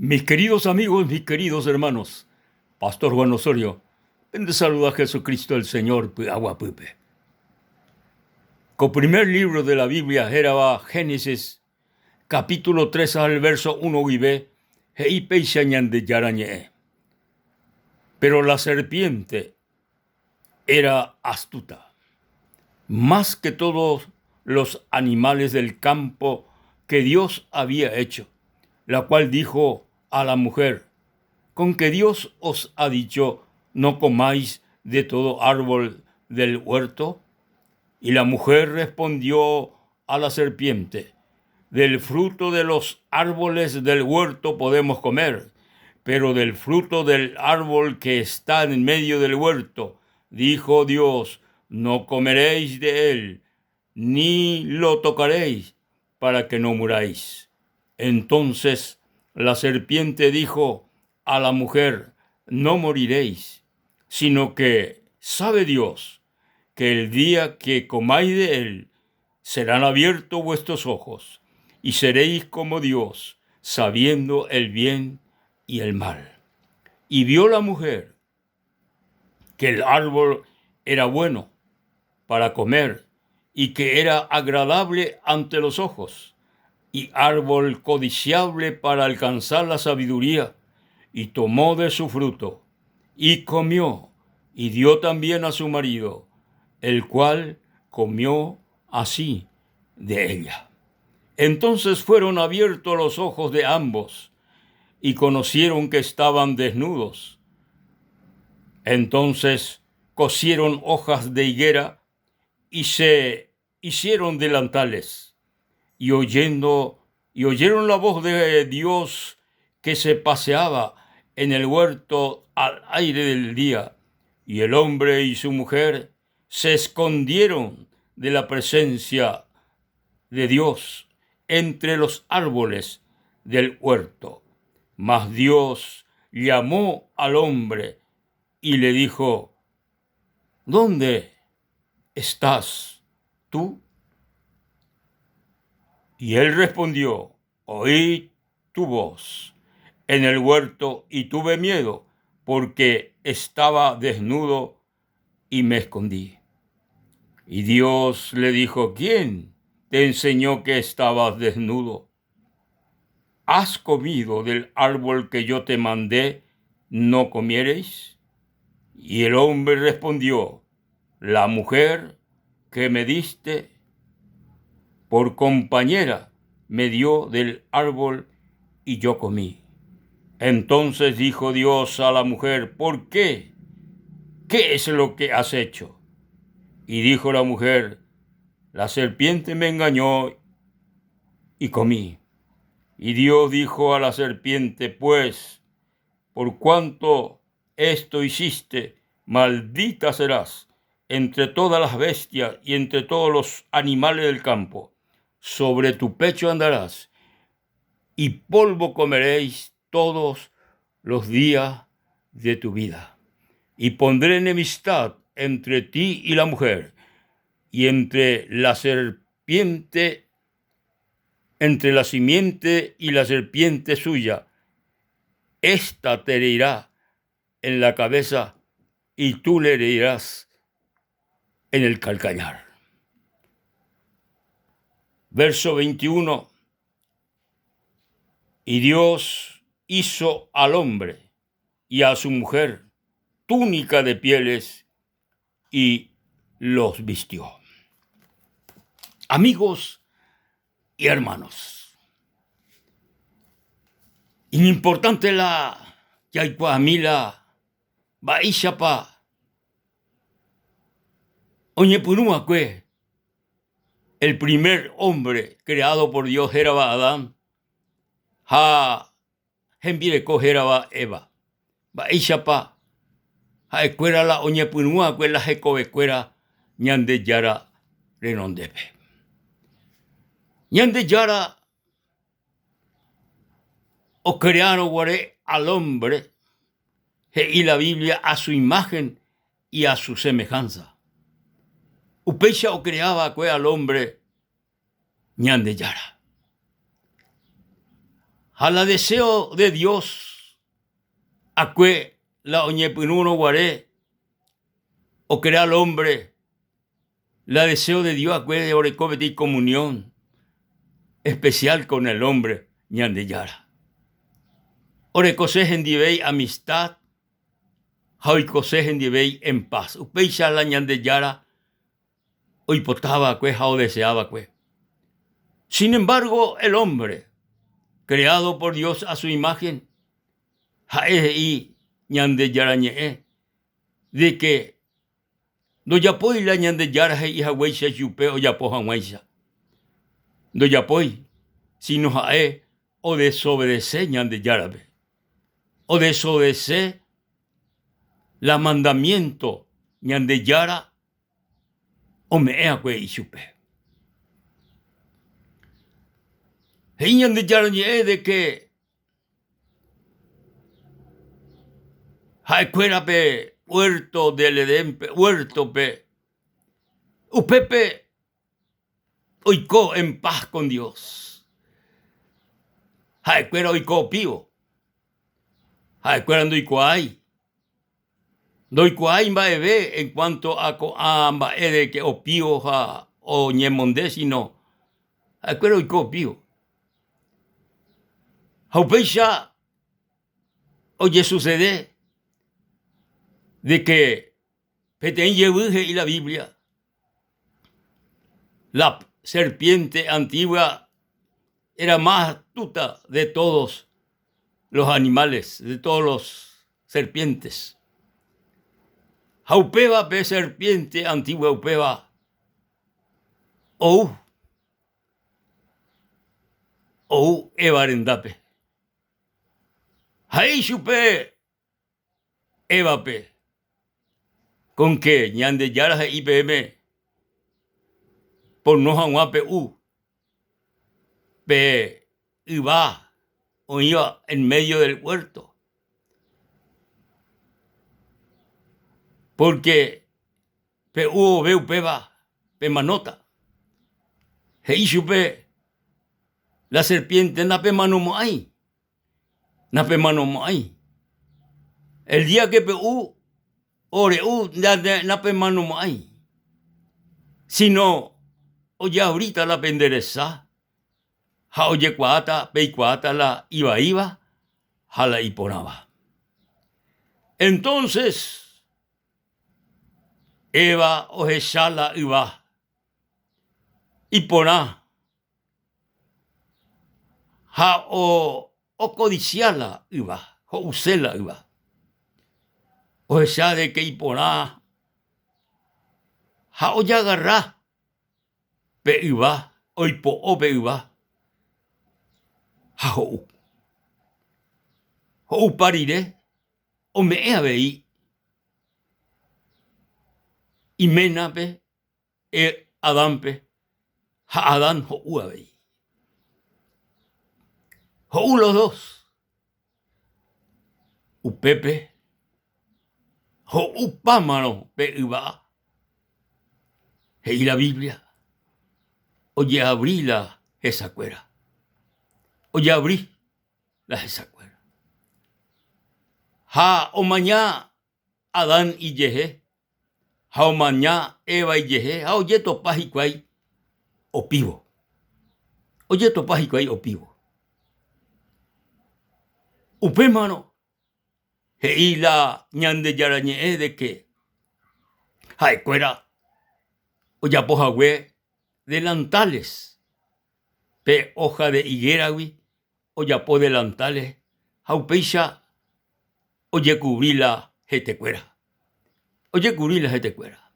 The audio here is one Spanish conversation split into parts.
Mis queridos amigos, mis queridos hermanos, Pastor Juan Osorio, te saluda a Jesucristo el Señor, agua pupe. El primer libro de la Biblia era Génesis, capítulo 3 al verso 1 y b, pero la serpiente era astuta, más que todos los animales del campo que Dios había hecho, la cual dijo a la mujer: con que Dios os ha dicho, no comáis de todo árbol del huerto. Y la mujer respondió a la serpiente: del fruto de los árboles del huerto podemos comer, pero del fruto del árbol que está en medio del huerto, dijo Dios, no comeréis de él, ni lo tocaréis, para que no muráis. Entonces la serpiente dijo a la mujer: no moriréis, sino que sabe Dios que el día que comáis de él, serán abiertos vuestros ojos, y seréis como Dios, sabiendo el bien y el mal. Y vio la mujer que el árbol era bueno para comer, y que era agradable ante los ojos, y árbol codiciable para alcanzar la sabiduría, y tomó de su fruto, y comió, y dio también a su marido, el cual comió así de ella. Entonces fueron abiertos los ojos de ambos, y conocieron que estaban desnudos. Entonces cosieron hojas de higuera, y se hicieron delantales, y oyeron la voz de Dios que se paseaba en el huerto al aire del día, y el hombre y su mujer se escondieron de la presencia de Dios entre los árboles del huerto. Mas Dios llamó al hombre y le dijo: ¿dónde estás tú? Y él respondió: oí tu voz en el huerto y tuve miedo, porque estaba desnudo y me escondí. Y Dios le dijo: ¿quién te enseñó que estabas desnudo? ¿Has comido del árbol que yo te mandé no comiereis? Y el hombre respondió: la mujer que me diste por compañera me dio del árbol y yo comí. Entonces dijo Dios a la mujer: ¿por qué? ¿Qué es lo que has hecho? Y dijo la mujer: la serpiente me engañó y comí. Y Dios dijo a la serpiente: pues, por cuanto esto hiciste, maldita serás entre todas las bestias y entre todos los animales del campo. Sobre tu pecho andarás, y polvo comeréis todos los días de tu vida. Y pondré enemistad entre ti y la mujer, y entre la simiente y la serpiente suya. Esta te herirá en la cabeza, y tú le herirás en el calcañar. Verso 21. Y Dios hizo al hombre y a su mujer túnica de pieles y los vistió. Amigos y hermanos, importante la Yaikwamila Baishapa Oñepurumacue, el primer hombre creado por Dios era Adán, ha Hembireko era Eva, Baishapa ha escuela la Oñepurumacue la Hecobecuera ñande yara renondepe. Ñande yara o crearon guaré al hombre, y la Biblia a su imagen y a su semejanza. Upecha o creaba al hombre ñande yara. A la deseo de Dios, acue la oñepinuno guaré, o crea al hombre, la deseo de Dios, acue de orecobeti comunión especial con el hombre, ñandeyara. Orecose en divei amistad, Haoikose en divei en paz. Upeixa la ñandeyara, oipotaba acue, o deseaba acue. Sin embargo, el hombre, creado por Dios a su imagen, jaei ñandeyara ñe'e, de que no yapoi la ñandeyara hei haweixa yupe o yapo haweixa. No yapoi, sino jae o desobedece ñandeyara, o desobedece la mandamiento ñandeyara o me acue ishupe. Hei ñandeyara ñe'e de que jaecuera pe huerto del Edén, pe huerto pe upepe oiko en paz con Dios. Jaecuera oiko pío. Jaecuera ndoikuaai. Ndoikuaai mbaeve en cuanto a mbae de que opío ja o ñemonde, sino jaecuera oiko pío. Jaupeixa oye sucede de que Petén Yehuje y la Biblia, la serpiente antigua era más astuta de todos los animales, de todos los serpientes. Jaupeba pe serpiente antigua upeba. Ou evarendape. Jai chupe evape. Con que ñandeyara ja IPM por no jaguape pe iba o iba en medio del huerto. Porque pe veu peba pe manota. Hei chupe la serpiente na pe mano moai. Na pe mano moai. El día que pe ore na pe mano moai. Sino oye ahorita la pendereza. Ja oye cuata, pe cuata la iba, ja la iponaba. Entonces, Eva ojeshala iba. Ipona. Ja o codiciala iba. O usela iba. Ojesha de que ipona. Ja oye agarra. Pe iba. Oipo o pe iba. Hau. Hau parire. O me avei. Y menape. Adampe. Ha Adán ho avei. Hou los dos. Upepe. Ho upámano pe iba. Hei la Biblia. Oye abrí la esa cuera. Oye abrí la esa cuera. Ha o mañana Adán y Yehe. Ha o mañana Eva y Yehe. Ha oye topas y cuay o pivo. Oye topas y cuay o pivo. Upe mano. Hei la ñandeyara ñe'e de que hae cuera oya pojagüe delantales pe hoja de higuera oya po delantales haupeixa oye cubrila jete cuera. Oye cubrila jete cuera.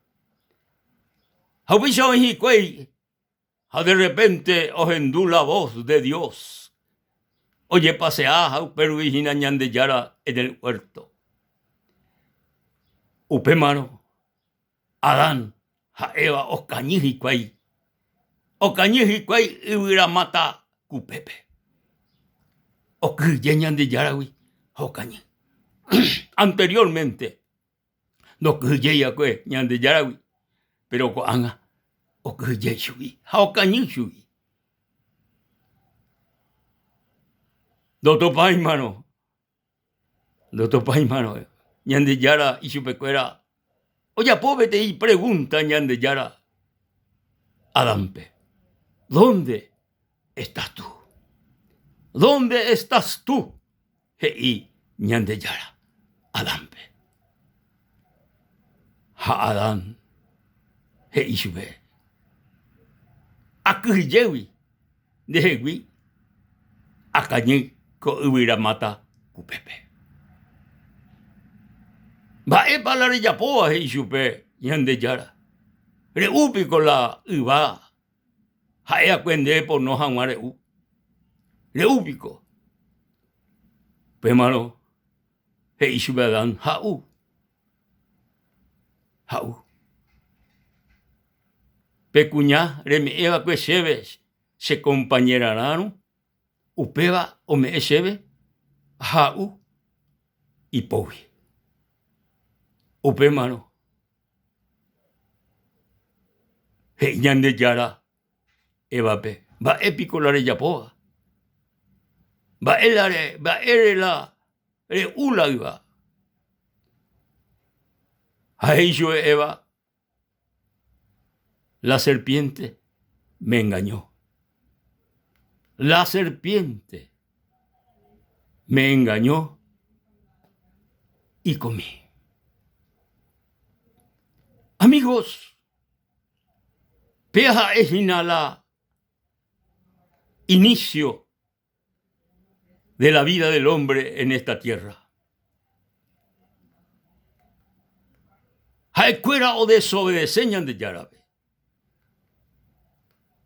Haupeixa oji cuey ha de repente ojendu la voz de Dios. Oye, pasea, pero vigina ñandeyara en el huerto. Upe mano, Adán, ja Eva, oscañijicuay. Oscañijicuay hubiera mata cupepe. Oscuye ñandeyara, oscañi. Anteriormente, no cuye ya cue ñandeyara, pero coanga, oscuye shui, ja oscañi shui. Doctor Paimano. Doctor Paimano. Ñande Yara y su pecuera. Oye, póvete y pregunta, Ñande Yara. Adampe. ¿Dónde estás tú? ¿Dónde estás tú? Hei Ñande Yara. Adampe. Ha Adán. Hei sube. Akuyewi. Dewi. Akañi ko ubira mata kupepe. Va e palare yapoa hei sube. Ñande Yara. Re upi con la uva. Ha e acuende por no jamare u. Re upico. Pemano. Hei sube Adán. Hau. Hau. Pecuñá, remea que se compañerarán, upeba o me sebe, jau y powi. Upe mano. He Ñande Yara, evape, va epicolare yapoa. Va elare, va erela, re ula iba. Haeyo eva. La serpiente me engañó. La serpiente me engañó y comí. Amigos, peja es inhala inicio de la vida del hombre en esta tierra. Haecuera o desobedeceñan de Yarabe.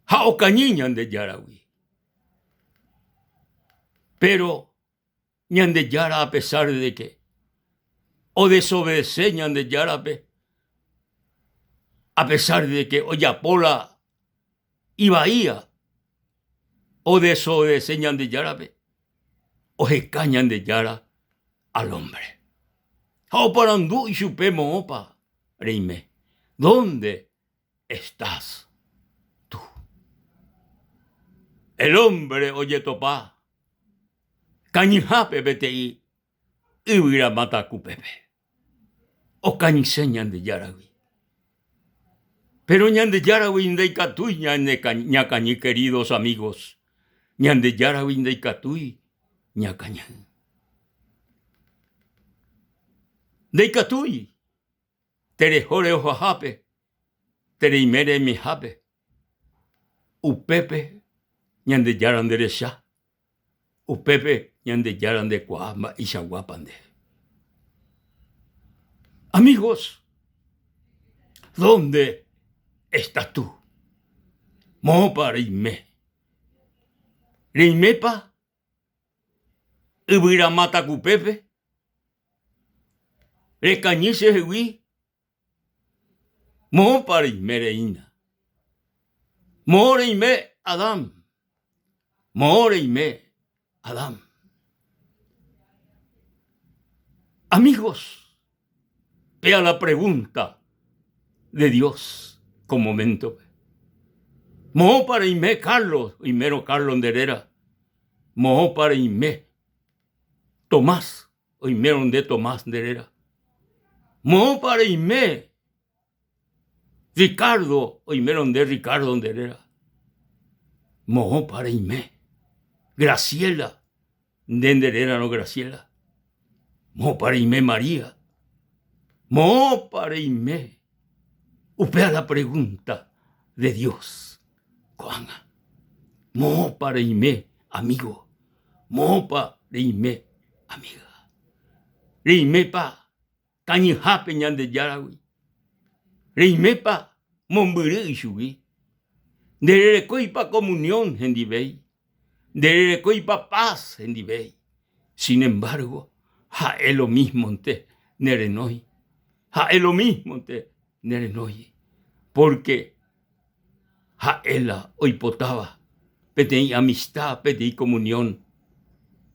Jaocañiñan de Yarawi. Pero Ñande Yara, a pesar de que o desobedeceñan de Yarabe, a pesar de que Oyapola y Bahía o desobedeceñan de Yarabe, o jecañan de Yara al hombre. Jaoparandú y supemo opa, reime, ¿dónde estás? El hombre oye topa. Cañijape betei. Ibira mata cupepe. O cañiseñan de Yarawi. Pero Ñande Yarawi indei catui ñacañi, queridos amigos. Ñande Yarawi indei catui ñacañan. Dei catui. Terejore ojajape. Tereimere mi jape. Upepe. Ñande Yaran de Resha. Upepe Ñande Yaran de Cuama y Chaguapande. Amigos, ¿dónde estás tú? Mopa reime. Reimepa. Ubira mata cupepe. Recañice hewi. Mopa reime reina. Moreime Adam. Moreime Adam. Amigos, vea la pregunta de Dios con momento. Mo para ime Carlos, imero Carlos de Herrera. Mo para ime Tomás, imero de Tomás de Herrera. Mo para ime Ricardo, imero de Ricardo de Herrera. Mo para ime Graciela, de Herrera no Graciela. Mo para ime María. Mo para ime. Upea la pregunta de Dios. Coanga. Mo para ime amigo. Mo para ime amiga. Reime pa cañijape ñande Yarawi. Reime pa mombure ishugi. Derecoy pa comunión gendibey. Derecoy pa paz gendibey. Sin embargo, ja es lo mismo te nerenoi. Ja es lo mismo te nerenoi. Porque ja ela hoy potaba. Pedí amistad, pedí comunión.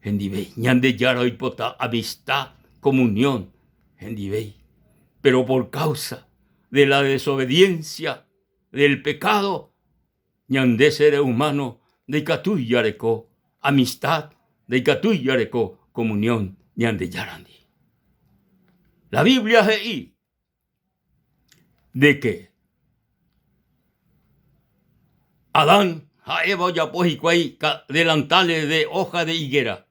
Gendibey. Ñande Yara hoy potaba amistad, comunión. Gendibey. Pero por causa de la desobediencia, del pecado, ñande ser humano de Catuy Yareco, amistad, de Ikatu yareko comunión ñande yarandi. La Biblia es ahí de que Adán a Eva ya pues y delantales de hoja de higuera.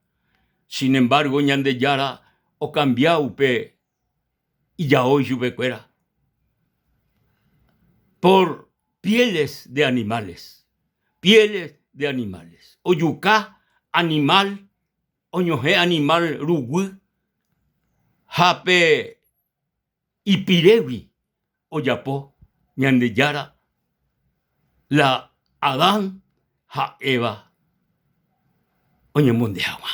Sin embargo, ñande yara o cambiau pe y ya hoy yuve cuera por pieles de animales. O yuca animal, o ñoje animal rugü, jape y pirewi, o yapo, ñande yara, la Adán, ja Eva, oñe monde agua.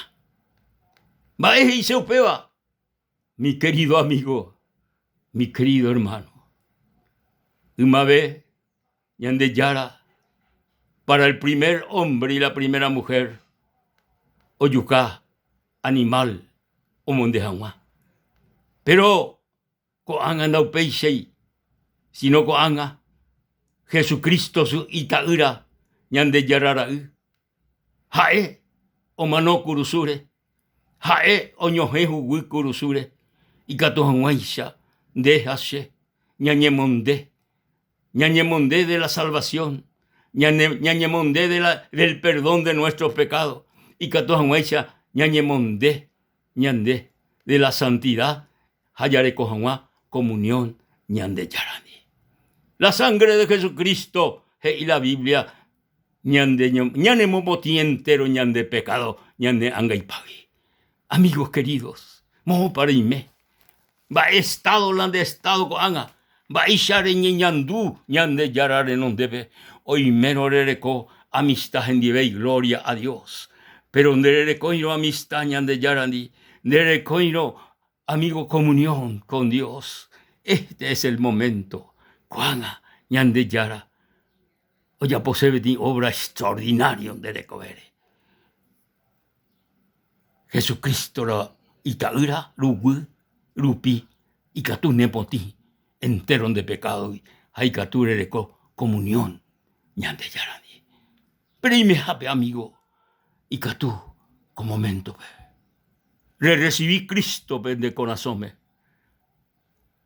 Baeje y seupeba, mi querido amigo, mi querido hermano. Una vez, ñande yara, para el primer hombre y la primera mujer, o yuca, animal, o monde agua. Pero, coanga no peixei, sino coanga, Jesucristo su itaura, ñande yarara jae, o mano kurusure, jae, o ñoje jugu kurusure, y catojanguaisha, déjase, ñañemonde de la salvación, ñañemonde del perdón de nuestros pecados, y catojanguaisha, ñañemonde, ñande, de la santidad, hayare cojanguá, comunión, ñande yarani. La sangre de Jesucristo y la Biblia, ñane momoti entero, ñande pecado, ñande angaipagi. Amigos queridos, mo para ime, va estado lande estado coanga, va ishare ñandu, ñande yarare non debe, hoy menorereko amistad en dive y gloria a Dios. Pero nererekoino amistad ñande yarandi, nererekoino amigo comunión con Dios. Este es el momento. Cuanga, ñande yara, oya posee de obra extraordinaria de recobere. Jesucristo la itaura, rugu, rupi, y catu nepoti, entero de pecado, hay cature de comunión, ñande yarani. Prime jape amigo, y catu, como momento, recibí Cristo de corazón,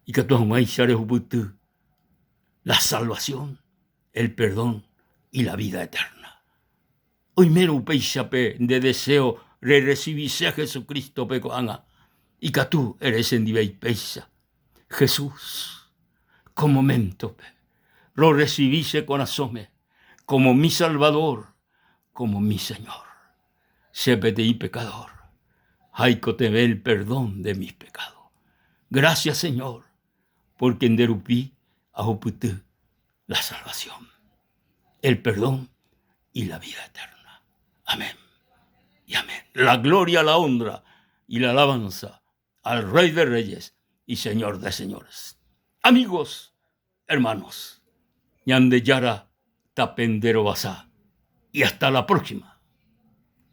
y catu amai share hubutu, la salvación, el perdón y la vida eterna. Hoy mero peisape de deseo recibirse a Jesucristo pecoanga y que tú eres en divei peisa. Jesús, con momento, lo recibise con asome como mi Salvador, como mi Señor. Sépete y pecador, haico te ve el perdón de mis pecados. Gracias, Señor, porque en derupí a la salvación, el perdón y la vida eterna. Amén y amén. La gloria, la honra y la alabanza al Rey de Reyes y Señor de Señores. Amigos, hermanos, ñande yara tapendero basá. Y hasta la próxima.